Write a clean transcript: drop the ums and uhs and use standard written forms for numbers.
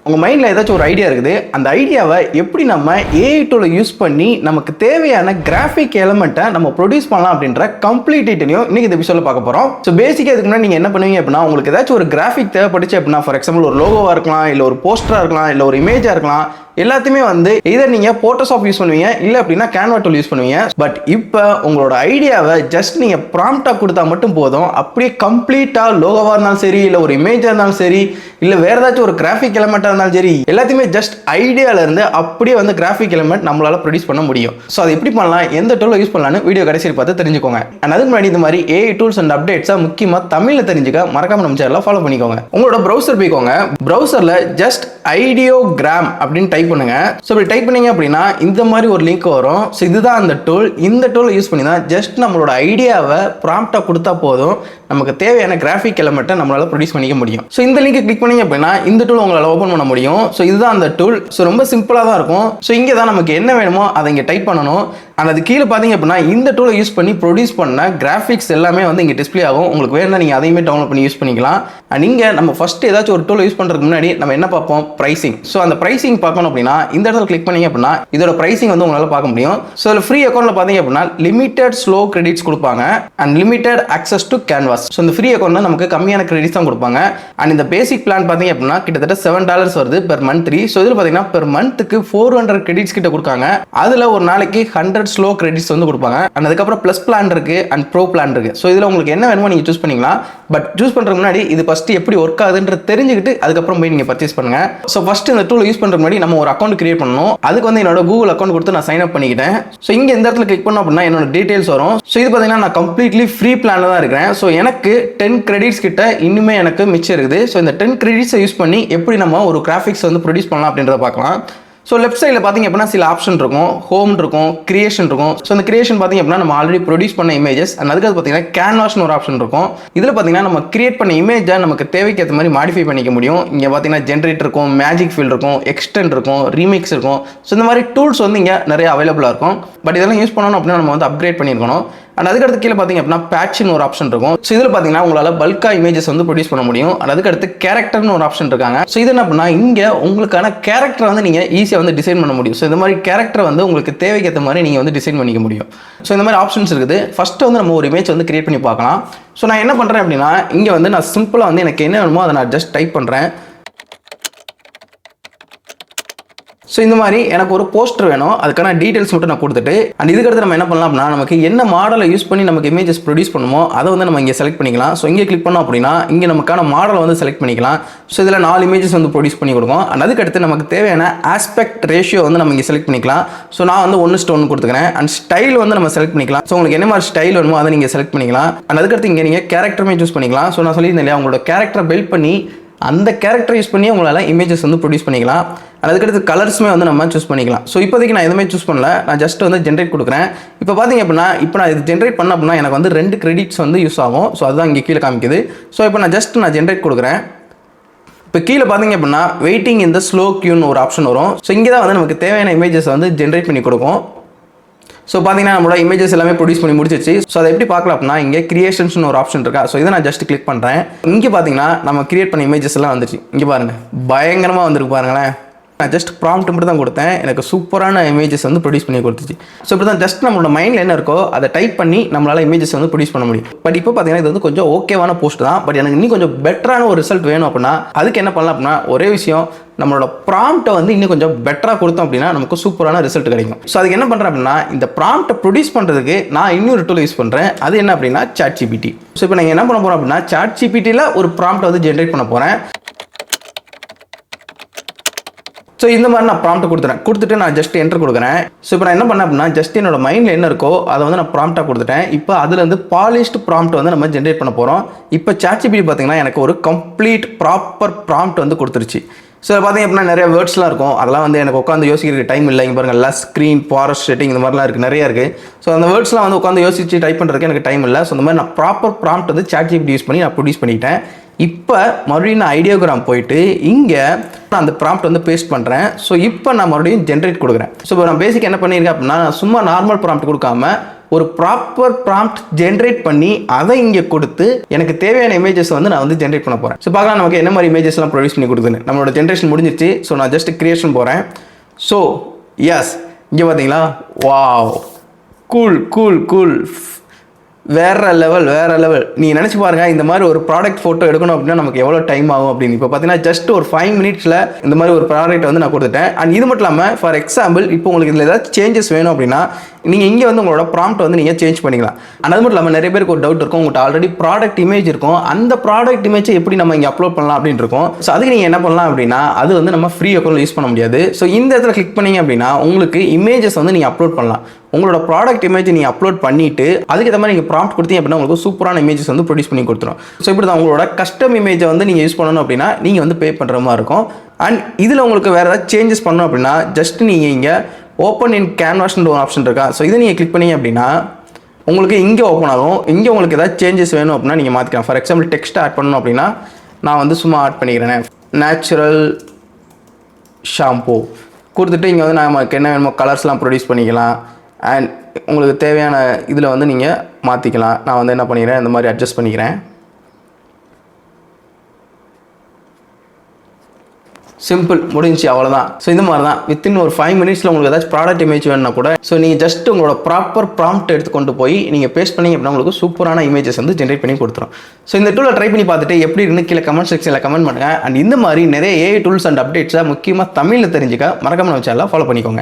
உங்கள் மைண்டில் ஏதாச்சும் ஒரு ஐடியா இருக்குது. அந்த ஐடியாவை எப்படி நம்ம ஏஐ டூலை யூஸ் பண்ணி நமக்கு தேவையான கிராஃபிக் எலமெண்ட்டை நம்ம ப்ரொடியூஸ் பண்ணலாம் அப்படின்ற கம்ப்ளீட் டீட்டெயிலையும் இன்னைக்கு இந்த எபிசோடில் பார்க்க போகிறோம். ஸோ பேசிக்காக இதுக்கு முன்னாடி நீங்கள் என்ன பண்ணுவீங்க அப்படின்னா, உங்களுக்கு ஏதாச்சும் ஒரு கிராஃபிக் தேவைப்பட்டுச்சு அப்படின்னா, ஃபார் எக்ஸாம்பிள் ஒரு லோகோவாக இருக்கலாம், இல்லை ஒரு போஸ்டராக இருக்கலாம், இல்லை ஒரு இமேஜாக இருக்கலாம், எல்லாத்தையுமே வந்து இதர் நீங்கள் போட்டோஷாப் யூஸ் பண்ணுவீங்க, இல்லை அப்படின்னா கேன்வா டூல் யூஸ் பண்ணுவீங்க. பட் இப்போ உங்களோட ஐடியாவை ஜஸ்ட் நீங்கள் ப்ராம்ப்டாக கொடுத்தா மட்டும் போதும், அப்படியே கம்ப்ளீட்டாக லோகோவாக இருந்தாலும் சரி, இல்லை ஒரு இமேஜாக இருந்தாலும் சரி, இல்லை வேற ஏதாச்சும் ஒரு கிராஃபிக் எலமெண்ட்டாக இருந்தாலும் சரி, எல்லாத்தையுமே ஜஸ்ட் ஐடியாவிலேருந்து அப்படியே வந்து கிராஃபிக் எலமெண்ட் நம்மளால் ப்ரொடியூஸ் பண்ண முடியும். ஸோ அதை எப்படி பண்ணலாம், எந்த டூலை யூஸ் பண்ணலான்னு வீடியோ கடைசியில் பார்த்து தெரிஞ்சுக்கோங்க. அண்ட் அதுக்கு முன்னாடி இந்த மாதிரி ஏஐ டூல்ஸ் அண்ட் அப்டேட்ஸாக முக்கியமாக தமிழில் தெரிஞ்சுக்க மறக்காம நம்ம சேனலை ஃபாலோ பண்ணிக்கோங்க. உங்களோட ப்ரௌசர் போய்க்கோங்க. ப்ரௌசரில் ஜஸ்ட் ஐடியோகிராம் அப்படின்னு டைப் பண்ணுங்க. ஸோ இப்படி டைப் பண்ணீங்க அப்படின்னா இந்த மாதிரி ஒரு லிங்க் வரும். ஸோ இதுதான் அந்த டூல். இந்த டூலை யூஸ் பண்ணி தான் ஜஸ்ட் நம்மளோட ஐடியாவை ப்ராம்ப்டாக கொடுத்தா போதும், நமக்கு தேவையான கிராஃபிக் எலமெண்ட்டை நம்மளால் ப்ரொடியூஸ் பண்ணிக்க முடியும். ஸோ இந்த லிங்கை கிளிக் பண்ணீங்க அப்படின்னா இந்த டூல் உங்களால் ஓப்பன் பண்ண முடியும். ஸோ இதுதான் அந்த டூல். ஸோ ரொம்ப சிம்பிளாக தான் இருக்கும். ஸோ இங்கே தான் நமக்கு என்ன வேணுமோ அதை இங்கே டைப் பண்ணணும். அண்ட் அது கீழே பார்த்தீங்க அப்படின்னா இந்த டூலை யூஸ் பண்ணி ப்ரொடியூஸ் பண்ண கிராஃபிக்ஸ் எல்லாமே வந்து இங்கே டிஸ்பிளே ஆகும். உங்களுக்கு வேணும்னா நீங்கள் அதையுமே டவுன்லோட் பண்ணி யூஸ் பண்ணிக்கலாம். அண்ட் இங்கே நம்ம ஃபஸ்ட்டு ஏதாச்சும் ஒரு டூலை யூஸ் பண்ணுறதுக்கு முன்னாடி நம்ம என்ன பார்ப்போம், ப்ரைசிங். ஸோ அந்த ப்ரைசிங் பார்க்கணும் அப்படின்னா இந்த இடத்துல கிளிக் பண்ணீங்க அப்படின்னா இதோட ப்ரைசிங் வந்து உங்களால் பார்க்க முடியும். ஸோ அதில் ஃப்ரீ அக்கௌண்ட்டில் பார்த்தீங்க அப்படின்னா லிமிடெட் ஸ்லோ கிரெடிட்ஸ் கொடுப்பாங்க and limited access to canvas. So இந்த ஃப்ரீ அக்கௌண்ட்டில் நமக்கு கம்மியான கிரெடிட்ஸ் தான் கொடுப்பாங்க. அண்ட் இந்த பேசிக் பிளான் பார்த்தீங்க அப்படின்னா கிட்டத்தட்ட $7 வருது பெர் மந்த்லி. ஸோ இதில் பார்த்தீங்கன்னா பெர் மந்த்துக்கு 400 கிரெடிட்ஸ் கிட்ட கொடுக்காங்க. அதில் ஒரு நாளைக்கு 100 ஸ்லோ கிரெடிட்ஸ் வந்து கொடுப்பாங்க. அண்ட் அதுக்கப்புறம் ப்ளஸ் பிளான் இருக்கு அண்ட் ப்ரோ பிளான் இருக்கு. ஸோ இதில் உங்களுக்கு என்ன வேணுமோ நீங்கள் சூஸ் பண்ணிக்கலாம். பட் சூஸ் பண்ணுறதுக்கு முன்னாடி இது ஃபஸ்ட்டு எப்படி ஒர்க் ஆகுதுன்றது தெரிஞ்சுக்கிட்டு அதுக்கப்புறம் போய் நீங்கள் பர்ச்சேஸ் பண்ணுங்க. ஸோ ஃபஸ்ட்டு இந்த டூல் யூஸ் பண்ணுறதுக்கு முன்னாடி நம்ம ஒரு அக்கௌண்ட் கிரியேட் பண்ணணும். அதுக்கு வந்து என்னோட கூகுள் அக்கௌண்ட் கொடுத்து நான் சைன் அப் பண்ணிக்கிட்டேன். ஸோ இங்கே இந்த இடத்துல கிளிக் பண்ணோம் அப்படின்னா என்னோட டீடைல்ஸ் வரும். ஸோ இது பார்த்தீங்கன்னா நான் கம்ப்ளீட்லி ஃப்ரீ பிளானில் தான் இருக்கிறேன். ஸோ எனக்கு 10 கிரெடிட்ஸ் கிட்ட இன்னுமே எனக்கு மிச்சம் இருக்குது. ஸோ இந்த 10 கிரெடிட்ஸை யூஸ் பண்ணி எப்படி நம்ம ஒரு கிராஃபிக்ஸ் வந்து ப்ரொடியூஸ் பண்ணலாம் அப்படின்றத பார்க்கலாம். ஸோ லெஃப்ட் சைடில் பார்த்தீங்க அப்படின்னா சில ஆப்ஷன் இருக்கும். ஹோம் இருக்கும், கிரியேஷன் இருக்கும். ஸோ இந்த கிரியேஷன் பார்த்தீங்க அப்படின்னா நம்ம ஆல்ரெடி ப்ரொடியூஸ் பண்ண இமேஜஸ். அண்ட் அதுக்கு பார்த்தீங்கன்னா கேன்வாஸ்னு ஒரு ஆப்ஷன் இருக்கும். இதில் பார்த்தீங்கன்னா நம்ம கிரியேட் பண்ண இமேஜை நமக்கு தேவைக்கு ஏற்ற மாதிரி மாடிஃபை பண்ணிக்க முடியும். இங்கே பார்த்தீங்கன்னா ஜென்ரேட் இருக்கும், மேஜிக் ஃபீல் இருக்கும், எக்ஸ்டெண்ட் இருக்கும், ரீமிக்ஸ் இருக்கும். ஸோ இந்த மாதிரி டூல்ஸ் வந்து இங்கே நிறைய அவைலபிளாக இருக்கும். பட் இதெல்லாம் யூஸ் பண்ணணும் அப்படின்னா நம்ம வந்து அப்கிரேட் பண்ணியிருக்கணும். அண்ட் அதுக்கடுத்து கீழே பார்த்தீங்க அப்படின்னா பேட்ச்னு ஒரு ஆப்ஷன் இருக்கும். ஸோ இதில் பார்த்தீங்கன்னா உங்களால் பல்கா இமேஜஸ் வந்து ப்ரொடியூஸ் பண்ண முடியும். அண்ட் அதுக்கடுத்து கேரக்டர்னு ஒரு ஆப்ஷன் இருக்காங்க. ஸோ இது என்ன அப்படின்னா இங்கே உங்களுக்கான கேரக்டர் வந்து நீங்கள் ஈஸியாக வந்து டிசைன் பண்ண முடியும். ஸோ இந்த மாதிரி கேரக்டர் வந்து உங்களுக்கு தேவைக்கு ஏற்ற மாதிரி நீங்கள் வந்து டிசைன் பண்ணிக்க முடியும். ஸோ இந்த மாதிரி ஆப்ஷன்ஸ் இருக்குது. ஃபஸ்ட்டு வந்து நம்ம ஒரு இமேஜ் வந்து கிரியேட் பண்ணி பார்க்கலாம். ஸோ நான் என்ன பண்ணுறேன் அப்படின்னா இங்கே வந்து நான் சிம்பிளாக வந்து எனக்கு என்ன வேணுமோ அதை நான் ஜஸ்ட் டைப் பண்ணுறேன். ஸோ இந்த மாதிரி எனக்கு ஒரு போஸ்டர் வேணும். அதுக்கான டீட்டெயில்ஸ் மட்டும் நான் கொடுத்துட்டு அண்ட் இதுக்கடுத்து நம்ம என்ன பண்ணலாம் அப்படின்னா நமக்கு என்ன மாடலை யூஸ் பண்ணி நமக்கு இமேஜஸ் ப்ரொடியூஸ் பண்ணுமோ அதை வந்து நம்ம இங்கே செலக்ட் பண்ணிக்கலாம். ஸோ இங்கே கிளிக் பண்ணோம் அப்படின்னா இங்கே நமக்கான மாடலை வந்து செலக்ட் பண்ணிக்கலாம். ஸோ இதில் 4 இமேஜஸ் வந்து ப்ரொடியூஸ் பண்ணி கொடுக்கும். அண்ட் அதுக்கடுத்து நமக்கு தேவையான ஆஸ்பெக்ட் ரேஷியோ வந்து நம்ம இங்கே செலக்ட் பண்ணிக்கலாம். ஸோ நான் வந்து 1:1 கொடுத்துக்கிறேன். அண்ட் ஸ்டைல் வந்து நம்ம செலக்ட் பண்ணிக்கலாம். ஸோ உங்களுக்கு என்ன மாதிரி ஸ்டைல் வேணுமோ அதை நீங்கள் செலக்ட் பண்ணிக்கலாம். அண்ட் அதுக்கடுத்து இங்கே நீங்கள் கேரக்டருமே சூஸ் பண்ணிக்கலாம். ஸோ நான் சொல்லியிருந்தேன் இல்லையா, உங்களோட கேரக்டரை பில்ட் பண்ணி அந்த கேரக்டர் யூஸ் பண்ணி உங்களால் இமேஜஸ் வந்து ப்ரொடியூஸ் பண்ணிக்கலாம். அதுக்கடுத்து கலர்ஸுமே வந்து நம்ம சூஸ் பண்ணிக்கலாம். ஸோ இப்போதைக்கு நான் எதுவுமே சூஸ் பண்ணல, நான் ஜஸ்ட் வந்து ஜென்ரேட் கொடுக்குறேன். இப்போ பார்த்தீங்க அப்படின்னா இப்போ நான் இது ஜென்ரேட் பண்ண அப்படின்னா எனக்கு வந்து 2 கிரெடிட்ஸ் வந்து யூஸ் ஆகும். ஸோ அதுதான் இங்கே கீழே காமிக்குது. ஸோ இப்போ நான் ஜென்ரேட் கொடுக்குறேன். இப்போ கீழே பார்த்தீங்க அப்படின்னா வெயிட்டிங் இந்த ஸ்லோ கியூன்னு ஒரு ஆப்ஷன் வரும். ஸோ இங்கே தான் வந்து நமக்கு தேவையான இமேஜஸ் வந்து ஜென்ரேட் பண்ணி கொடுக்கும். ஸோ பார்த்தீங்கன்னா நம்மளோட இமேஜஸ் எல்லாமே ப்ரொடியூஸ் பண்ணி முடிச்சிச்சு. ஸோ அதை எப்படி பார்க்கலாம் அப்படின்னா இங்கே கிரியேஷன்ஸ்னு ஒரு ஆப்ஷன் இருக்கா. ஸோ இதை நான் ஜஸ்ட் கிளிக் பண்ணுறேன். இங்கே பார்த்தீங்கன்னா நம்ம கிரியேட் பண்ண இமேஜஸ் எல்லாம் வந்துச்சு. இங்கே பாருங்கள், பயங்கரமாக வந்துருக்கு பாருங்களேன். நான் ஜஸ்ட் ப்ராம்ப்ட் மட்டும் தான் கொடுத்தேன், எனக்கு சூப்பரான இமேஜஸ் வந்து ப்ரொடியூஸ் பண்ணி கொடுத்துச்சு. ஸோ இப்படி தான் ஜஸ்ட் நம்மளோட மைண்டில் என்ன இருக்கோ அதை டைப் பண்ணி நம்மளால் இமேஜஸ் வந்து ப்ரொடியூஸ் பண்ண முடியும். பட் இப்போ பார்த்தீங்கன்னா இது வந்து கொஞ்சம் ஓகேவான போஸ்ட் தான். பட் எனக்கு இன்னும் கொஞ்சம் பெட்டரான ஒரு ரிசல்ட் வேணும் அப்படின்னா அதுக்கு என்ன பண்ணலாம் அப்படின்னா ஒரே விஷயம், நம்மளோட ப்ராம்ப்ட்டை வந்து இன்னும் கொஞ்சம் பெட்டராக கொடுத்தோம் அப்படின்னா நமக்கு சூப்பரான ரிசல்ட் கிடைக்கும். ஸோ அதுக்கு என்ன பண்ணுறேன் அப்படின்னா இந்த ப்ராம்ப்ட்டை ப்ரொடியூஸ் பண்ணுறதுக்கு நான் இன்னொரு டூல் யூஸ் பண்ணுறேன். அது என்ன அப்படின்னா ChatGPT. ஸோ இப்போ நான் என்ன பண்ண போகிறோம் அப்படின்னா ChatGPTயில் ஒரு ப்ராம்ப்ட்டை வந்து ஜென்ரேட் பண்ண போகிறேன். ஸோ இந்த மாதிரி நான் ப்ராம்ப்ட் கொடுத்துட்டு நான் ஜஸ்ட் என்டர் கொடுக்குறேன். ஸோ இப்போ நான் என்ன பண்ணேன் அப்படின்னா ஜஸ்ட் என்னோட மைண்டில் என்ன இருக்கோ அதை வந்து நான் ப்ராம்ப்டாக கொடுத்துட்டேன். இப்போ அதுலேருந்து பாலிஷ்டு ப்ராம்ப்ட் வந்து நம்ம ஜென்ரேட் பண்ண போகிறோம். இப்போ ChatGPT பார்த்தீங்கன்னா எனக்கு ஒரு கம்ப்ளீட் ப்ராப்பர் ப்ராம்ப்ட் வந்து கொடுத்துருச்சு. ஸோ பார்த்தீங்க அப்படின்னா நிறைய வேர்ட்ஸ்லாம் இருக்கும். அதெல்லாம் வந்து எனக்கு உட்காந்து யோசிக்கிறதுக்கு டைம் இல்லை. இங்கே பாருங்கள் லஸ், ஸ்க்ரீன், ஃபாரஸ்ட், செட்டிங் இந்த மாதிரிலாம் இருக்குது, நிறையா இருக்குது. ஸோ அந்த வேர்ட்ஸ்லாம் வந்து உட்காந்து யோசிச்சு டைப் பண்ணுறதுக்கு எனக்கு டைம் இல்லை. ஸோ இந்த மாதிரி நான் ப்ராப்பர் ப்ராம்ப்ட் வந்து ChatGPT யூஸ் பண்ணி நான் ப்ரொடியூஸ் பண்ணிட்டேன். இப்போ மறுபடியும் நான் ஐடியோகிராம் போயிட்டு இங்கே நான் அந்த ப்ராம்ப்ட் வந்து பேஸ்ட் பண்ணுறேன். ஸோ இப்போ நான் மறுபடியும் ஜென்ரேட் கொடுக்குறேன். ஸோ இப்போ நான் பேசிக் என்ன பண்ணியிருக்கேன் அப்படின்னா சும்மா நார்மல் ப்ராம்ப்ட் கொடுக்காம ஒரு ப்ராப்பர் ப்ராம்ப்ட் ஜென்ரேட் பண்ணி அதை இங்கே கொடுத்து எனக்கு தேவையான இமேஜஸ் வந்து நான் வந்து ஜென்ரேட் பண்ண போகிறேன். ஸோ பார்க்கலாம் நமக்கு என்ன மாதிரி இமேஜஸ்லாம் ப்ரொடியூஸ் பண்ணி கொடுக்குதுன்னு. நம்மளோட ஜென்ரேஷன் முடிஞ்சிருச்சு. ஸோ நான் ஜஸ்ட் கிரியேஷன் போகிறேன். ஸோ எஸ், இங்கே பார்த்தீங்களா, வாவ், கூல் கூல் கூல், வேற லெவல். நீங்கள் நினச்சி பாருங்கள், இந்த மாதிரி ஒரு ப்ராடக்ட் ஃபோட்டோ எடுக்கணும் அப்படின்னா நமக்கு எவ்வளோ டைம் ஆகும் அப்படின்னு. இப்போ பார்த்தீங்கன்னா ஜஸ்ட் ஒரு 5 மினிட்ஸில் இந்த மாதிரி ஒரு ப்ராடக்ட் வந்து நான் கொடுத்துட்டேன். அண்ட் இது மட்டும் இல்லாமல் ஃபார் எக்ஸாம்பிள் இப்போ உங்களுக்கு இதில் ஏதாவது சேஞ்சஸ் வேணும் அப்படின்னா நீங்கள் இங்கே வந்து உங்களோட ப்ராம்ப்ட் வந்து நீங்கள் சேஞ்ச் பண்ணிக்கலாம். அண்ட் அது மட்டும் இல்லாமல் நிறைய பேருக்கு ஒரு டவுட் இருக்கும், உங்கள்கிட்ட ஆல்ரெடி ப்ராடக்ட் இமேஜ் இருக்கும், அந்த ப்ராடக்ட் இமேஜை எப்படி நம்ம இங்கே அப்லோட் பண்ணலாம் அப்படின்னு இருக்கும். ஸோ அதுக்கு நீங்கள் என்ன பண்ணலாம் அப்படின்னா, அது வந்து நம்ம ஃப்ரீ அக்கௌண்ட் யூஸ் பண்ண முடியாது. ஸோ இந்த இடத்துல கிளிக் பண்ணீங்க அப்படின்னா உங்களுக்கு இமேஜஸ் வந்து நீங்கள் அப்லோட் பண்ணலாம். உங்களோட ப்ராடக்ட் இமேஜ் நீங்கள் அப்லோட் பண்ணிவிட்டு அதுக்கு ஏற்ற மாதிரி நீங்கள் ப்ராம்ப்ட் கொடுத்தீங்க அப்படின்னா உங்களுக்கு சூப்பரான இமேஜஸ் வந்து ப்ரொடியூஸ் பண்ணி கொடுத்துரும். ஸோ இப்படி தான் உங்களோட கஸ்டம் இமேஜை வந்து நீங்கள் யூஸ் பண்ணணும் அப்படின்னா நீங்கள் வந்து பே பண்ணுற மாதிரி இருக்கும். அண்ட் இதில் உங்களுக்கு வேறு ஏதாவது சேஞ்சஸ் பண்ணணும் அப்படின்னா ஜஸ்ட் நீங்கள் இங்கே ஓப்பன் இன் கேன்வாஸ்ன்ற ஒரு ஆப்ஷன் இருக்கா. ஸோ இதை நீங்கள் கிளிக் பண்ணீங்க அப்படின்னா உங்களுக்கு இங்கே ஓப்பன் ஆகும். இங்கே உங்களுக்கு ஏதாவது சேஞ்சஸ் வேணும் அப்படின்னா நீங்கள் மாற்றிக்கலாம். ஃபார் எக்ஸாம்பிள் டெக்ஸ்ட் ஆட் பண்ணணும் அப்படின்னா நான் வந்து சும்மா ஆட் பண்ணிக்கிறேன், நேச்சுரல் ஷாம்பூ கொடுத்துட்டு இங்கே வந்து நமக்கு என்ன வேணுமோ கலர்ஸ்லாம் ப்ரொடியூஸ் பண்ணிக்கலாம். அண்ட் உங்களுக்கு தேவையான இதில் வந்து நீங்கள் மாற்றிக்கலாம். நான் வந்து என்ன பண்ணிக்கிறேன், இந்த மாதிரி அட்ஜஸ்ட் பண்ணிக்கிறேன். சிம்பிள், முடிஞ்சு, அவ்வளோதான். ஸோ இந்த மாதிரி தான் வித்தின் ஒரு 5 மினிட்ஸில் உங்களுக்கு ஏதாச்சும் ப்ராடக்ட் இமேஜ் வேணும்னா கூட ஸோ நீங்கள் ஜஸ்ட் உங்களோட ப்ராப்பர் ப்ராம்ப்ட் எடுத்து கொண்டு போய் நீங்கள் பேஸ்ட் பண்ணி அப்படின்னா உங்களுக்கு சூப்பரான இமேஜஸ் வந்து ஜென்ரேட் பண்ணி கொடுத்துரும். ஸோ இந்த டூலை ட்ரை பண்ணி பார்த்துட்டு எப்படி இருந்து கீழே கமெண்ட் செக்ஷனில் கமெண்ட் பண்ணுங்கள். அண்ட் இந்த மாதிரி நிறைய ஏஐ டூல்ஸ் அண்ட் அப்டேட்ஸை முக்கியமாக தமிழில் தெரிஞ்சுக்க மறக்காம நம்ம சேனலை ஃபாலோ பண்ணிக்கோங்க.